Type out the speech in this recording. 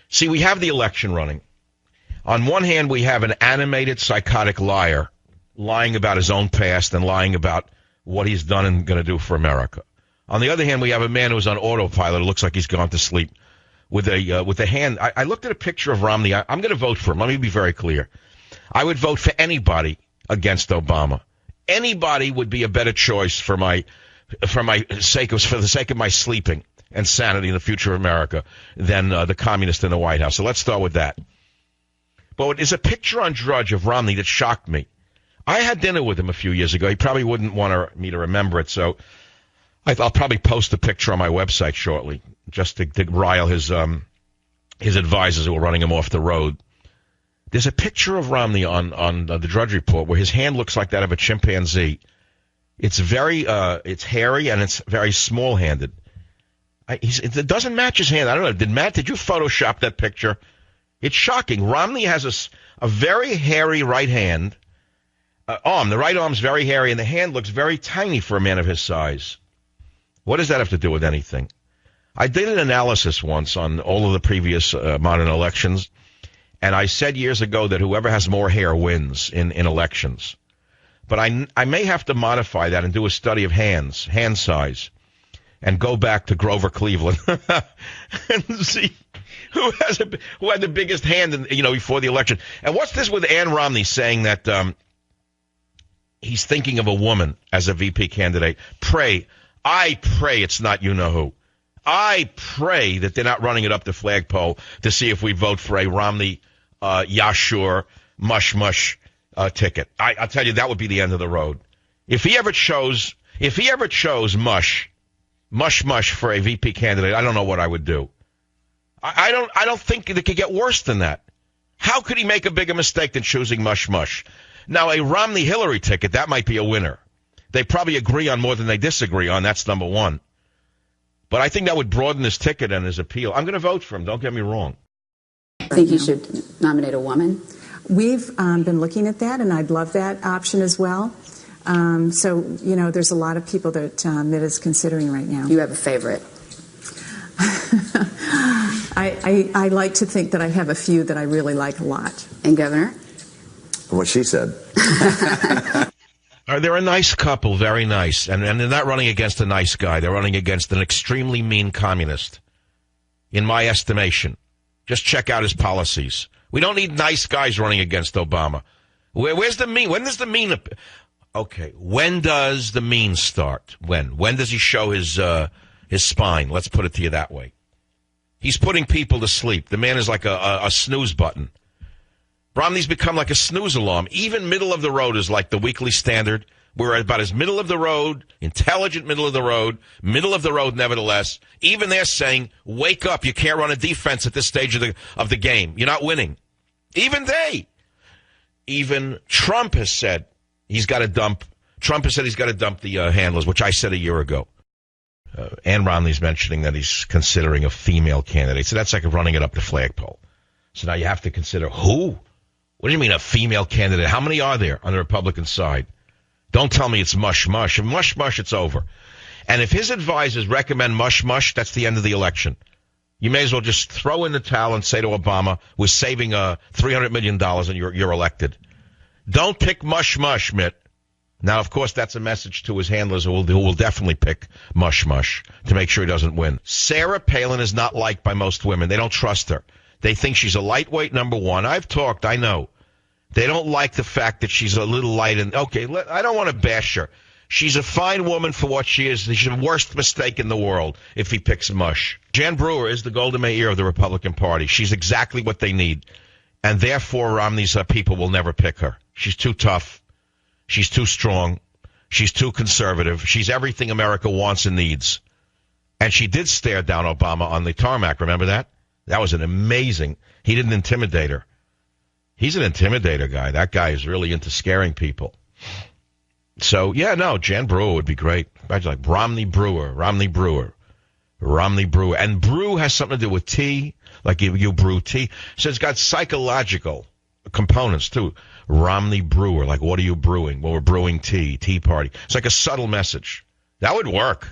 See, we have the election running. On one hand, we have an animated, psychotic liar lying about his own past and lying about what he's done and going to do for America. On the other hand, we have a man who's on autopilot who looks like he's gone to sleep with a hand. I looked at a picture of Romney. I'm going to vote for him. Let me be very clear. I would vote for anybody against Obama. Anybody would be a better choice for the sake of my sleeping and sanity in the future of America than the communist in the White House. So let's start with that. But there's a picture on Drudge of Romney that shocked me. I had dinner with him a few years ago. He probably wouldn't want me to remember it, so I'll probably post a picture on my website shortly just to rile his advisors who are running him off the road. There's a picture of Romney on the Drudge Report where his hand looks like that of a chimpanzee. It's it's hairy and it's very small-handed. It doesn't match his hand. I don't know. Did you Photoshop that picture? It's shocking. Romney has a very hairy right hand. The right arm's very hairy, and the hand looks very tiny for a man of his size. What does that have to do with anything? I did an analysis once on all of the previous modern elections, and I said years ago that whoever has more hair wins in elections. But I may have to modify that and do a study of hand and go back to Grover Cleveland and see who had the biggest hand before the election. And what's this with Ann Romney saying that he's thinking of a woman as a VP candidate? I pray it's not you-know-who. I pray that they're not running it up the flagpole to see if we vote for a Romney, Yashur, mush ticket. I'll tell you, that would be the end of the road. If he ever chose mush for a VP candidate, I don't know what I would do. I don't think it could get worse than that. How could he make a bigger mistake than choosing mush? Now, a Romney-Hillary ticket, that might be a winner. They probably agree on more than they disagree on. That's number one. But I think that would broaden his ticket and his appeal. I'm going to vote for him. Don't get me wrong. I think you should nominate a woman. We've been looking at that, and I'd love that option as well. There's a lot of people that Mitt is considering right now. You have a favorite? I like to think that I have a few that I really like a lot. And Governor? What she said. They're a nice couple, very nice. And they're not running against a nice guy. They're running against an extremely mean communist, in my estimation. Just check out his policies. We don't need nice guys running against Obama. Where's the mean? When does the mean... Okay, when does the mean start? When? When does he show his spine? Let's put it to you that way. He's putting people to sleep. The man is like a snooze button. Romney's become like a snooze alarm. Even middle of the road is like the Weekly Standard. We're about as middle of the road, intelligent middle of the road nevertheless. Even they're saying, wake up, you can't run a defense at this stage of the game. You're not winning. Even Trump has said he's got to dump the handlers, which I said a year ago. Ann Romney's mentioning that he's considering a female candidate. So that's like running it up the flagpole. So now you have to consider who? What do you mean a female candidate? How many are there on the Republican side? Don't tell me it's mush. If mush, it's over. And if his advisors recommend mush, that's the end of the election. You may as well just throw in the towel and say to Obama, we're saving $300 million and you're elected. Don't pick mush, Mitt. Now, of course, that's a message to his handlers who will definitely pick mush to make sure he doesn't win. Sarah Palin is not liked by most women. They don't trust her. They think she's a lightweight, number one. I've talked, I know. They don't like the fact that she's a little light. And okay, I don't want to bash her. She's a fine woman for what she is. She's the worst mistake in the world if he picks mush. Jan Brewer is the Golda Meir of the Republican Party. She's exactly what they need. And therefore, Romney's people will never pick her. She's too tough. She's too strong. She's too conservative. She's everything America wants and needs. And she did stare down Obama on the tarmac. Remember that? That was an amazing. He didn't intimidate her. He's an intimidator guy. That guy is really into scaring people. So, yeah, no, Jan Brewer would be great. Imagine like Romney Brewer. And brew has something to do with tea, like you brew tea. So it's got psychological components, too. Romney Brewer, like what are you brewing? Well, we're brewing tea party. It's like a subtle message. That would work.